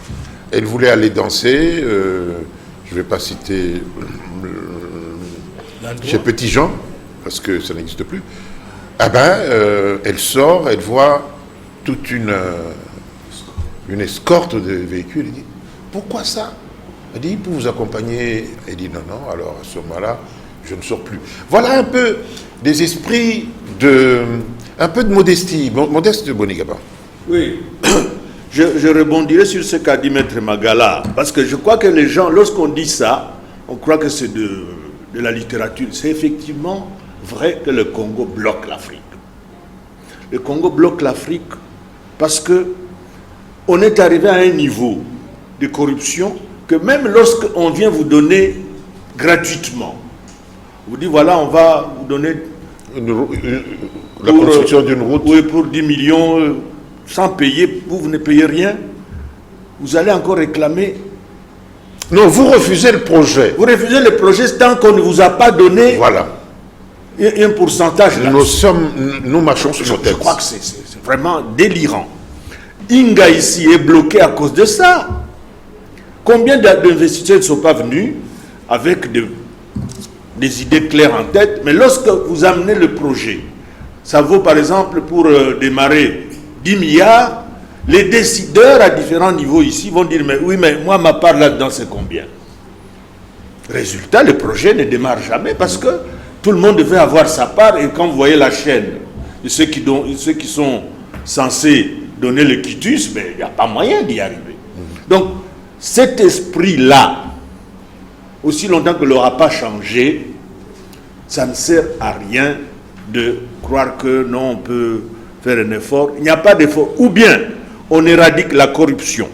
elle voulait aller danser, je ne vais pas citer chez Petit Jean, parce que ça n'existe plus. Elle sort, elle voit toute une escorte de véhicules. Elle dit, pourquoi ça? Elle dit, pour vous accompagner. Elle dit, non, alors à ce moment-là, je ne sors plus. Voilà un peu des esprits un peu de modestie, modeste de Bonigaba. Oui, je rebondirai sur ce qu'a dit Maître Magala, parce que je crois que les gens, lorsqu'on dit ça, on croit que c'est de la littérature. C'est effectivement vrai que le Congo bloque l'Afrique. Le Congo bloque l'Afrique parce que on est arrivé à un niveau de corruption que même lorsqu'on vient vous donner gratuitement, vous dit voilà, on va vous donner la construction d'une route. Oui, pour 10 millions, sans payer, vous ne payez rien, vous allez encore réclamer. Non, vous refusez le projet. Vous refusez le projet tant qu'on ne vous a pas donné un pourcentage. Nous marchons sur nos têtes. Je crois que c'est vraiment délirant. Inga ici est bloqué à cause de ça. Combien d'investisseurs ne sont pas venus avec des idées claires en tête, mais lorsque vous amenez le projet, ça vaut par exemple pour démarrer 10 milliards, les décideurs à différents niveaux ici vont dire mais moi ma part là-dedans c'est combien? Résultat, le projet ne démarre jamais parce que tout le monde devait avoir sa part, et quand vous voyez la chaîne de ceux qui sont censés donner le quitus, mais il n'y a pas moyen d'y arriver. Donc cet esprit-là, aussi longtemps que l'aura pas changé, ça ne sert à rien de croire que non, on peut faire un effort. Il n'y a pas d'effort. Ou bien, on éradique la corruption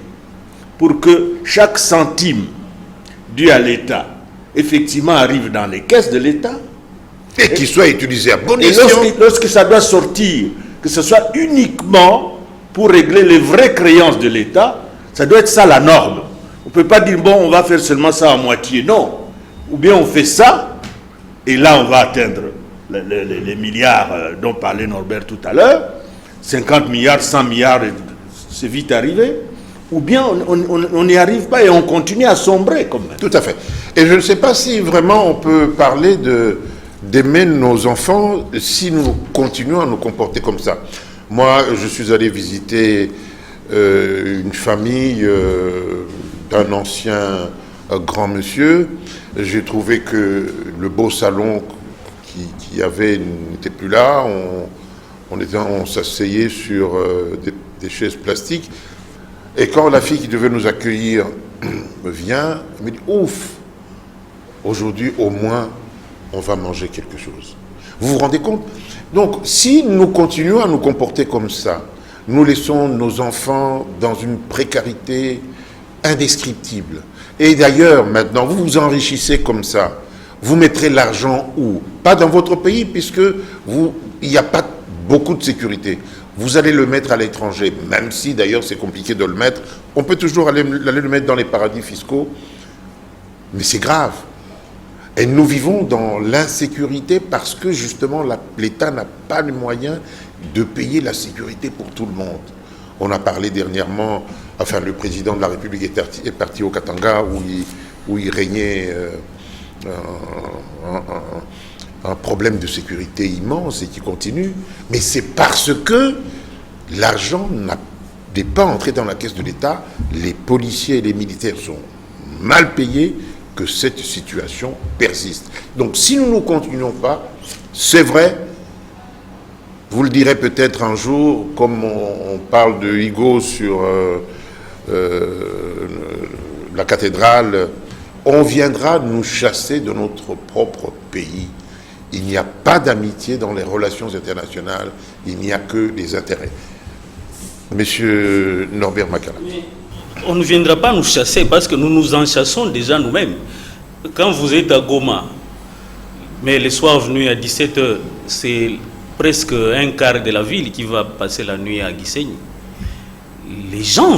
pour que chaque centime dû à l'État, effectivement, arrive dans les caisses de l'État. Et qu'il soit utilisé à bon escient. Et lorsque ça doit sortir, que ce soit uniquement pour régler les vraies créances de l'État, ça doit être ça la norme. On ne peut pas dire, bon, on va faire seulement ça à moitié. Non. Ou bien on fait ça, et là, on va atteindre les milliards dont parlait Norbert tout à l'heure. 50 milliards, 100 milliards, c'est vite arrivé. Ou bien on n'y arrive pas et on continue à sombrer quand même. Tout à fait. Et je ne sais pas si vraiment on peut parler d'aimer nos enfants si nous continuons à nous comporter comme ça. Moi, je suis allé visiter une famille d'un ancien grand monsieur. J'ai trouvé que le beau salon qu'il y avait n'était plus là. On s'asseyait sur des chaises plastiques. Et quand la fille qui devait nous accueillir vient, elle me dit, ouf, aujourd'hui au moins on va manger quelque chose. Vous vous rendez compte? Donc si nous continuons à nous comporter comme ça, nous laissons nos enfants dans une précarité indescriptible. Et d'ailleurs, maintenant, vous vous enrichissez comme ça. Vous mettrez l'argent où? Pas dans votre pays, puisque il n'y a pas beaucoup de sécurité. Vous allez le mettre à l'étranger, même si d'ailleurs c'est compliqué de le mettre. On peut toujours aller le mettre dans les paradis fiscaux, mais c'est grave. Et nous vivons dans l'insécurité parce que justement l'État n'a pas les moyens de payer la sécurité pour tout le monde. On a parlé dernièrement, enfin le président de la République est parti au Katanga où il régnait un problème de sécurité immense et qui continue, mais c'est parce que l'argent n'est pas entré dans la caisse de l'État, les policiers et les militaires sont mal payés, que cette situation persiste. Donc si nous ne continuons pas, c'est vrai, Vous le direz peut-être un jour, comme on parle de Hugo sur la cathédrale, on viendra nous chasser de notre propre pays. Il n'y a pas d'amitié dans les relations internationales, il n'y a que des intérêts. Monsieur Norbert Makala. On ne viendra pas nous chasser parce que nous nous en chassons déjà nous-mêmes. Quand vous êtes à Goma, mais le soir venu à 17h, c'est presque un quart de la ville qui va passer la nuit à Gisenyi. Les gens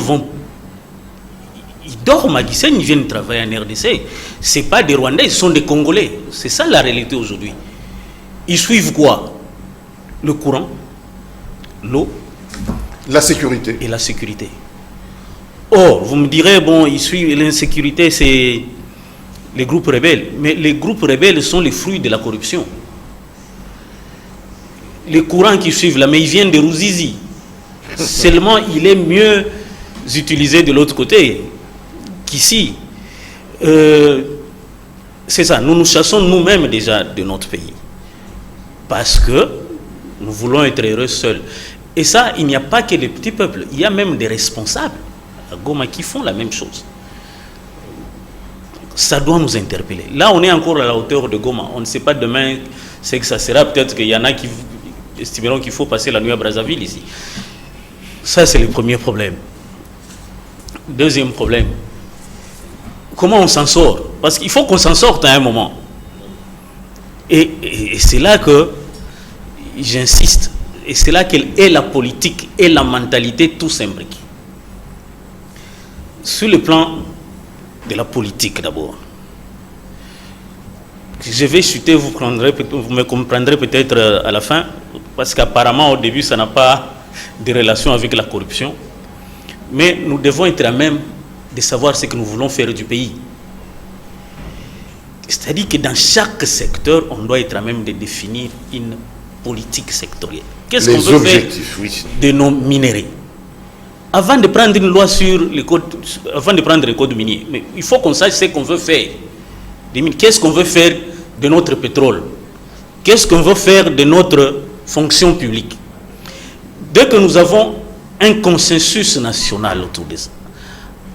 ils dorment à Gisenyi, ils viennent travailler en RDC. Ce pas des Rwandais, ce sont des Congolais. C'est ça la réalité aujourd'hui. Ils suivent quoi? Le courant, l'eau, la sécurité. Et la sécurité. Or, vous me direz, bon, ils suivent l'insécurité, c'est les groupes rebelles. Mais les groupes rebelles sont les fruits de la corruption. Les courants qui suivent là, mais ils viennent de Ruzizi. Seulement, il est mieux utilisé de l'autre côté qu'ici. C'est ça, nous nous chassons nous-mêmes déjà de notre pays. Parce que nous voulons être heureux seuls. Et ça, il n'y a pas que les petits peuples. Il y a même des responsables à Goma qui font la même chose. Ça doit nous interpeller. Là, on est encore à la hauteur de Goma. On ne sait pas demain ce que ça sera. Peut-être qu'il y en a qui estimeront qu'il faut passer la nuit à Brazzaville ici. Ça, c'est le premier problème. Deuxième problème, comment on s'en sort? Parce qu'il faut qu'on s'en sorte à un moment. Et c'est là que j'insiste. Et c'est là qu'elle est la politique et la mentalité tous s'imbriquent. Sur le plan de la politique d'abord, je vais chuter, vous me comprendrez peut-être à la fin, parce qu'apparemment au début ça n'a pas de relation avec la corruption, mais nous devons être à même de savoir ce que nous voulons faire du pays. C'est-à-dire que dans chaque secteur, on doit être à même de définir une politique sectorielle. Qu'est-ce qu'on veut faire de nos minéraux? Avant de prendre une loi sur les codes, avant de prendre les codes miniers, mais il faut qu'on sache ce qu'on veut faire. Qu'est-ce qu'on veut faire de notre pétrole? Qu'est-ce qu'on veut faire de notre fonction publique? Dès que nous avons un consensus national autour de ça,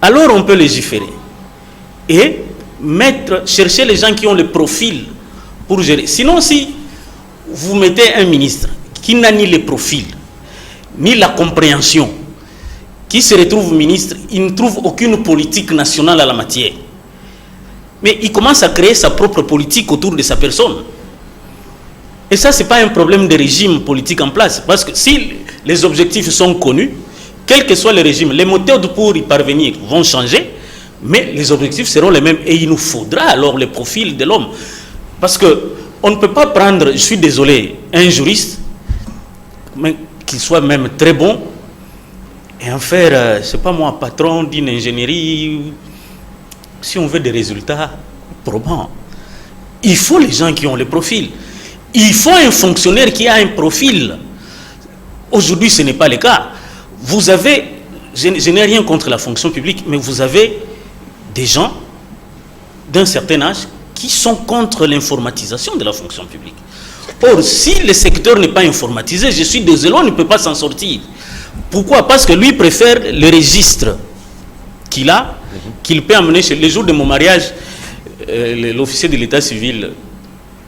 alors on peut légiférer et chercher les gens qui ont le profil pour gérer. Sinon, si vous mettez un ministre qui n'a ni le profil, ni la compréhension, qui se retrouve ministre, il ne trouve aucune politique nationale à la matière. Mais il commence à créer sa propre politique autour de sa personne. Et ça, ce n'est pas un problème de régime politique en place. Parce que si les objectifs sont connus, quel que soit le régime, les méthodes pour y parvenir vont changer, mais les objectifs seront les mêmes. Et il nous faudra alors le profil de l'homme. Parce qu'on ne peut pas prendre, je suis désolé, un juriste, qu'il soit même très bon, et en faire, je ne sais pas moi, patron d'une ingénierie, si on veut des résultats probants. Il faut les gens qui ont le profil. Il faut un fonctionnaire qui a un profil. Aujourd'hui, ce n'est pas le cas. Vous avez, je n'ai rien contre la fonction publique, mais vous avez des gens d'un certain âge qui sont contre l'informatisation de la fonction publique. Or, si le secteur n'est pas informatisé, je suis désolé, on ne peut pas s'en sortir. Pourquoi? Parce que lui préfère le registre qu'il a, qu'il peut amener chez les jours de mon mariage. L'officier de l'état civil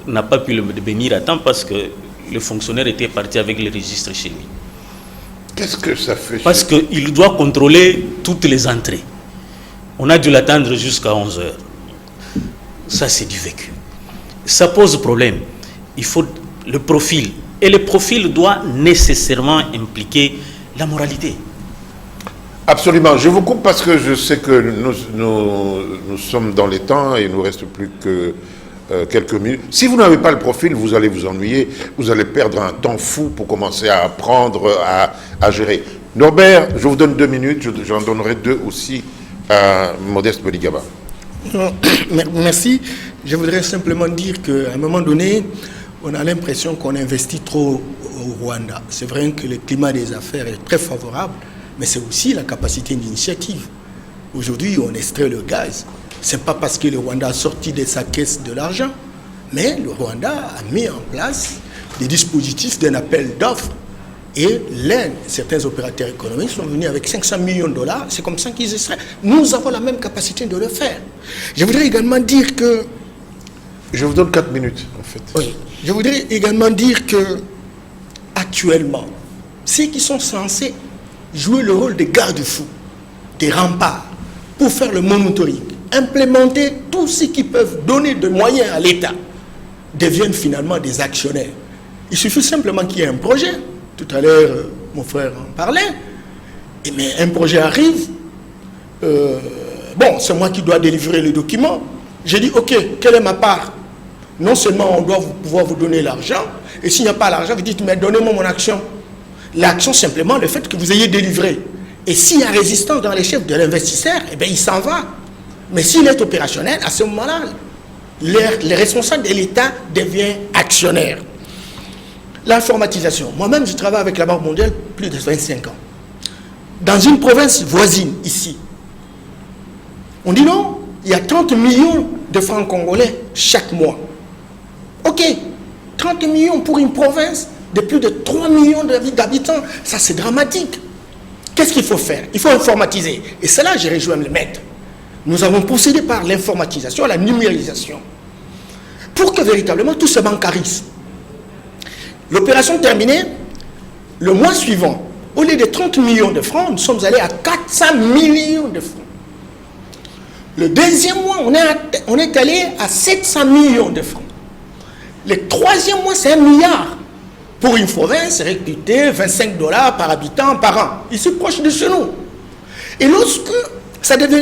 n'a pas pu le bénir à temps parce que le fonctionnaire était parti avec le registre chez lui. Qu'est-ce que ça fait? Parce qu'il doit contrôler toutes les entrées. On a dû l'attendre jusqu'à 11 heures. Ça, c'est du vécu. Ça pose problème. Il faut le profil. Et le profil doit nécessairement impliquer la moralité. Absolument. Je vous coupe parce que je sais que nous sommes dans les temps et il ne nous reste plus que quelques minutes. Si vous n'avez pas le profil, vous allez vous ennuyer, vous allez perdre un temps fou pour commencer à apprendre, à gérer. Norbert, je vous donne 2 minutes, j'en donnerai 2 aussi à Modeste Boligaba. Merci. Je voudrais simplement dire qu'à un moment donné, on a l'impression qu'on investit trop au Rwanda. C'est vrai que le climat des affaires est très favorable, mais c'est aussi la capacité d'initiative. Aujourd'hui, on extrait le gaz. Ce n'est pas parce que le Rwanda a sorti de sa caisse de l'argent, mais le Rwanda a mis en place des dispositifs d'un appel d'offres. Et certains opérateurs économiques sont venus avec 500 millions de dollars. C'est comme ça qu'ils seraient. Nous avons la même capacité de le faire. Je voudrais également dire que... Je vous donne 4 minutes, en fait. Oui. Je voudrais également dire que, actuellement, ceux qui sont censés jouer le rôle des garde-fous, des remparts, pour faire le monitoring, implémenter tout ce qui peuvent donner de moyens à l'État, deviennent finalement des actionnaires. Il suffit simplement qu'il y ait un projet. Tout à l'heure, mon frère en parlait. Mais un projet arrive. Bon, c'est moi qui dois délivrer le document. J'ai dit, ok, quelle est ma part? Non seulement on doit pouvoir vous donner l'argent, et s'il n'y a pas l'argent, vous dites, mais donnez-moi mon action. L'action, simplement, le fait que vous ayez délivré. Et s'il y a résistance dans les chefs de l'investisseur, eh bien, il s'en va. Mais s'il est opérationnel, à ce moment-là, les responsables de l'État deviennent actionnaires. L'informatisation. Moi-même, je travaille avec la Banque mondiale plus de 25 ans. Dans une province voisine, ici, on dit non, il y a 30 millions de francs congolais chaque mois. Ok, 30 millions pour une province de plus de 3 millions d'habitants, ça c'est dramatique. Qu'est-ce qu'il faut faire? Il faut informatiser. Et c'est là que j'ai rejoint le maître. Nous avons procédé par l'informatisation, la numérisation, pour que véritablement tout se bancarise. L'opération terminée, le mois suivant, au lieu de 30 millions de francs, nous sommes allés à 400 millions de francs. Le deuxième mois, on est allé à 700 millions de francs. Le troisième mois, c'est 1 milliard. Pour une province, recruter 25 $ par habitant par an. Ici, proche de chez nous. Et lorsque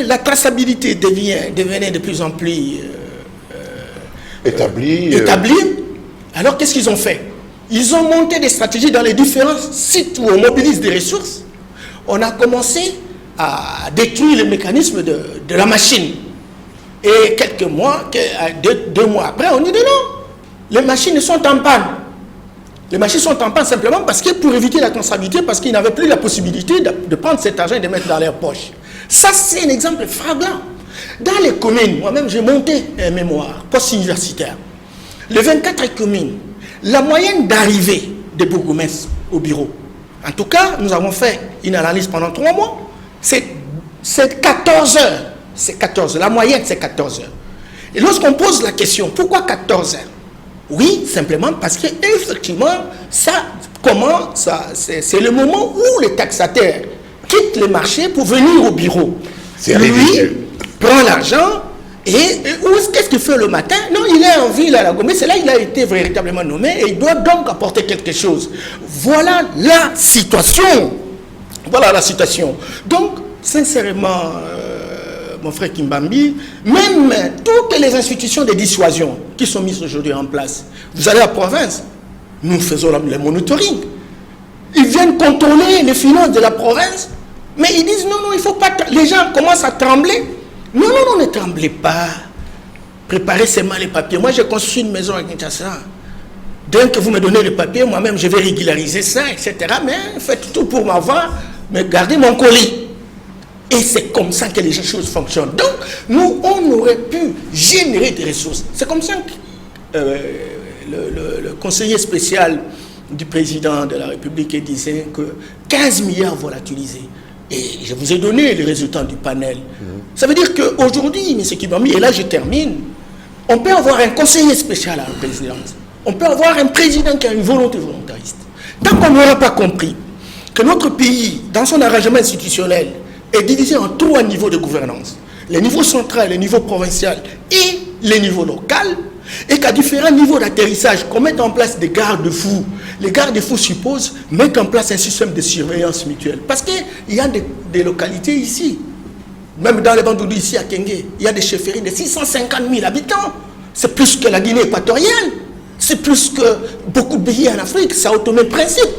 la traçabilité devenait de plus en plus établie, alors qu'est-ce qu'ils ont fait? Ils ont monté des stratégies dans les différents sites où on mobilise des ressources. On a commencé à détruire le mécanisme de la machine. Et quelques mois, 2 mois après, on dit non, les machines sont en panne. Les machines sont en panne simplement parce que pour éviter la traçabilité, parce qu'ils n'avaient plus la possibilité de prendre cet argent et de mettre dans leur poche. Ça, c'est un exemple flagrant. Dans les communes, moi-même, j'ai monté un mémoire post-universitaire. Les 24 communes, la moyenne d'arrivée des bourgmestres au bureau, en tout cas, nous avons fait une analyse pendant 3 mois, c'est 14 heures. C'est 14 heures. La moyenne, c'est 14 heures. Et lorsqu'on pose la question, pourquoi 14 heures? Oui, simplement parce que effectivement, c'est le moment où les taxataires quittent le marché pour venir au bureau. Lui prend l'argent et qu'est-ce qu'il fait le matin? Non, il est en ville à la Gombe, c'est là qu'il a été véritablement nommé et il doit donc apporter quelque chose. Voilà la situation. Voilà la situation. Donc, sincèrement, mon frère Kimbambi, même toutes les institutions de dissuasion qui sont mises aujourd'hui en place, vous allez à la province, nous faisons le monitoring. Ils viennent contrôler les finances de la province, mais ils disent non, il ne faut pas. Les gens commencent à trembler. Non, ne tremblez pas. Préparez seulement les papiers. Moi, j'ai construit une maison à Kinshasa. Dès que vous me donnez les papiers, moi-même, je vais régulariser ça, etc. Mais faites tout pour m'avoir, mais gardez mon colis. Et c'est comme ça que les choses fonctionnent. Donc, nous, on aurait pu générer des ressources. C'est comme ça que le conseiller spécial du président de la République disait que 15 milliards volatilisés. Et je vous ai donné les résultats du panel. Ça veut dire qu'aujourd'hui, M. Kibambi, et là je termine, on peut avoir un conseiller spécial à la présidence. On peut avoir un président qui a une volonté volontariste. Tant qu'on n'aura pas compris que notre pays, dans son arrangement institutionnel, est divisé en 3 niveaux de gouvernance. Le niveau central, le niveau provincial et le niveau local, et qu'à différents niveaux d'atterrissage, qu'on mette en place des garde-fous. Les garde-fous supposent mettre en place un système de surveillance mutuelle. Parce qu'il y a des localités ici, même dans les Bandoudu ici à Kenge, il y a des chefferies de 650 000 habitants. C'est plus que la Guinée équatoriale. C'est plus que beaucoup de pays en Afrique. Ça automate le principe.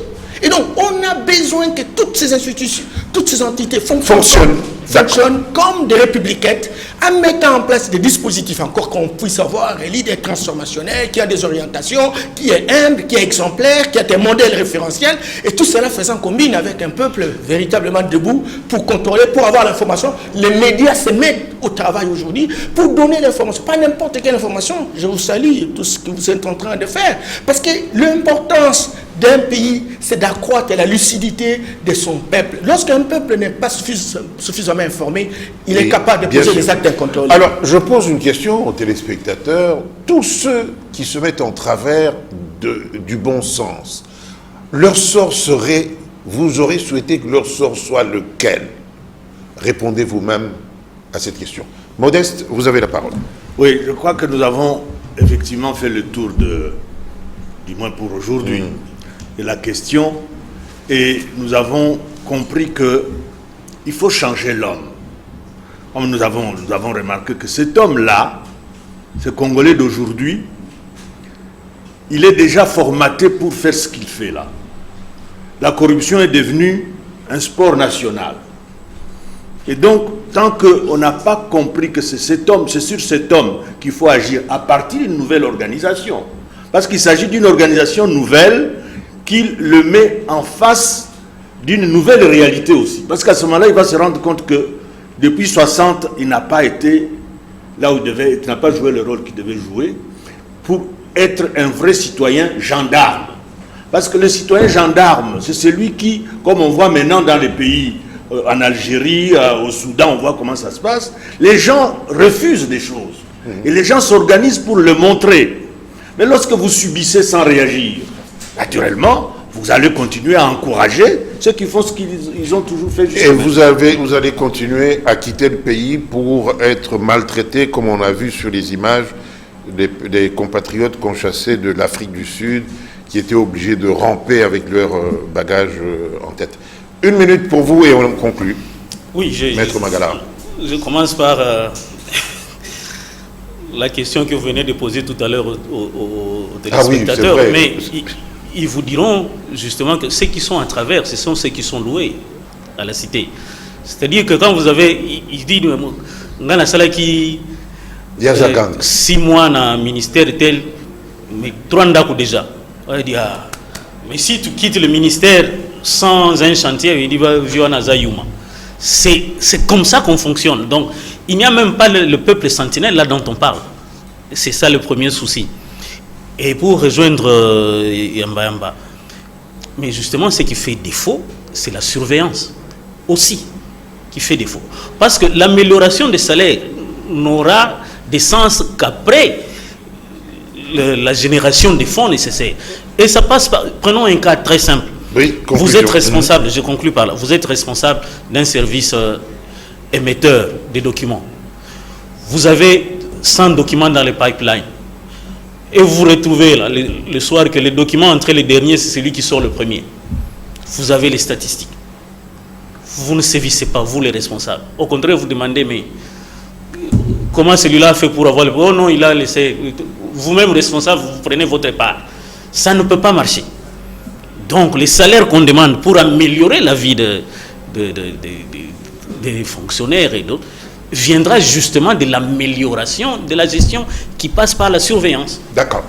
Et donc, on a besoin que toutes ces institutions, toutes ces entités fonctionnent comme des républicaines, en mettant en place des dispositifs encore qu'on puisse avoir un leader transformationnel, qui a des orientations, qui est humble, qui est exemplaire, qui a des modèles référentiels, et tout cela faisant combine avec un peuple véritablement debout pour contrôler, pour avoir l'information. Les médias se mettent au travail aujourd'hui pour donner l'information, pas n'importe quelle information. Je vous salue tout ce que vous êtes en train de faire, parce que l'importance d'un pays, c'est d'accroître la lucidité de son peuple. Lorsqu'un peuple n'est pas suffisamment informé, il est capable de poser des actes incontrôlés. Alors, je pose une question aux téléspectateurs. Tous ceux qui se mettent en travers du bon sens, leur sort serait, vous aurez souhaité que leur sort soit lequel? Répondez vous-même à cette question. Modeste, vous avez la parole. Oui, je crois que nous avons effectivement fait le tour du moins pour aujourd'hui, de la question, et nous avons compris qu'il faut changer l'homme. Comme nous avons remarqué que cet homme-là, ce Congolais d'aujourd'hui, il est déjà formaté pour faire ce qu'il fait là. La corruption est devenue un sport national. Et donc, tant qu'on n'a pas compris que c'est sur cet homme qu'il faut agir à partir d'une nouvelle organisation, parce qu'il s'agit d'une organisation nouvelle qu'il le met en face d'une nouvelle réalité aussi. Parce qu'à ce moment-là, il va se rendre compte que depuis 60, il n'a pas été là où il devait, il n'a pas joué le rôle qu'il devait jouer pour être un vrai citoyen gendarme. Parce que le citoyen gendarme, c'est celui qui, comme on voit maintenant dans les pays, en Algérie, au Soudan, on voit comment ça se passe, les gens refusent des choses. Et les gens s'organisent pour le montrer. Mais lorsque vous subissez sans réagir, naturellement, vous allez continuer à encourager ceux qui font ce qu'ils ont toujours fait jusqu'à maintenant. Et vous allez continuer à quitter le pays pour être maltraité, comme on a vu sur les images des compatriotes qu'on chassait de l'Afrique du Sud, qui étaient obligés de ramper avec leurs bagages en tête. 1 minute pour vous et on conclut. Oui, Maître Magala. Je commence par la question que vous venez de poser tout à l'heure aux téléspectateurs. Ah oui, mais ils vous diront justement que ceux qui sont à travers, ce sont ceux qui sont loués à la cité. C'est-à-dire que quand vous avez, il dit, dans la salle qui 6 mois dans le ministère tel, mais 3 ans déjà. On dit, mais si tu quittes le ministère sans un chantier, il dit, c'est comme ça qu'on fonctionne. Donc, il n'y a même pas le peuple sentinelle là dont on parle. C'est ça le premier souci. Et pour rejoindre Yamba, mais justement, ce qui fait défaut, c'est la surveillance aussi qui fait défaut. Parce que l'amélioration des salaires n'aura de sens qu'après la génération des fonds nécessaires. Et ça passe par... Prenons un cas très simple. Oui, vous êtes responsable, je conclue par là, vous êtes responsable d'un service émetteur des documents. Vous avez 100 documents dans les pipelines. Et vous vous retrouvez là, le soir que les documents entre les derniers, c'est celui qui sort le premier. Vous avez les statistiques. Vous ne sévissez pas, vous les responsables. Au contraire, vous demandez, mais comment celui-là a fait pour avoir le... Oh non, il a laissé... Vous-même responsable, vous prenez votre part. Ça ne peut pas marcher. Donc, les salaires qu'on demande pour améliorer la vie des fonctionnaires et d'autres, viendra justement de l'amélioration de la gestion qui passe par la surveillance. D'accord.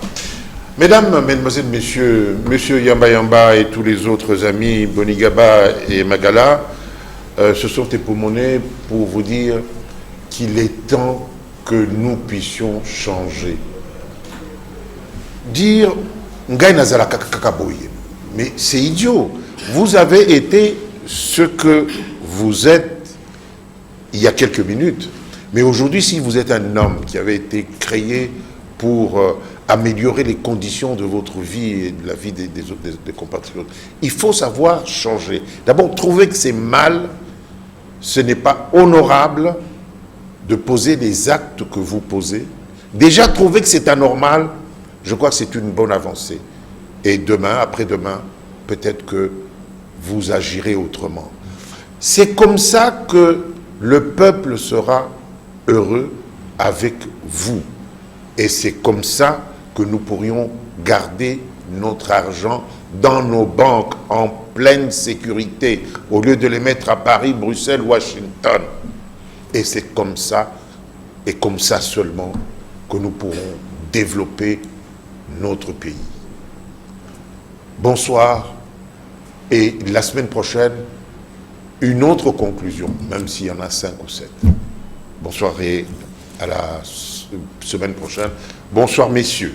Mesdames, mesdemoiselles, messieurs, monsieur Yamba Yamba et tous les autres amis, Bonigaba et Magala, se sont époumonnés pour vous dire qu'il est temps que nous puissions changer. Dire Ngai Nazala Kakaboye, mais c'est idiot. Vous avez été ce que vous êtes il y a quelques minutes. Mais aujourd'hui, si vous êtes un homme qui avait été créé pour améliorer les conditions de votre vie et de la vie des compatriotes, il faut savoir changer. D'abord, trouver que c'est mal, ce n'est pas honorable de poser les actes que vous posez. Déjà, trouver que c'est anormal, je crois que c'est une bonne avancée. Et demain, après-demain, peut-être que vous agirez autrement. C'est comme ça que le peuple sera heureux avec vous. Et c'est comme ça que nous pourrions garder notre argent dans nos banques en pleine sécurité, au lieu de les mettre à Paris, Bruxelles, Washington. Et c'est comme ça, et comme ça seulement, que nous pourrons développer notre pays. Bonsoir, et la semaine prochaine, une autre conclusion, même s'il y en a 5 ou 7. Bonsoir et à la semaine prochaine. Bonsoir messieurs.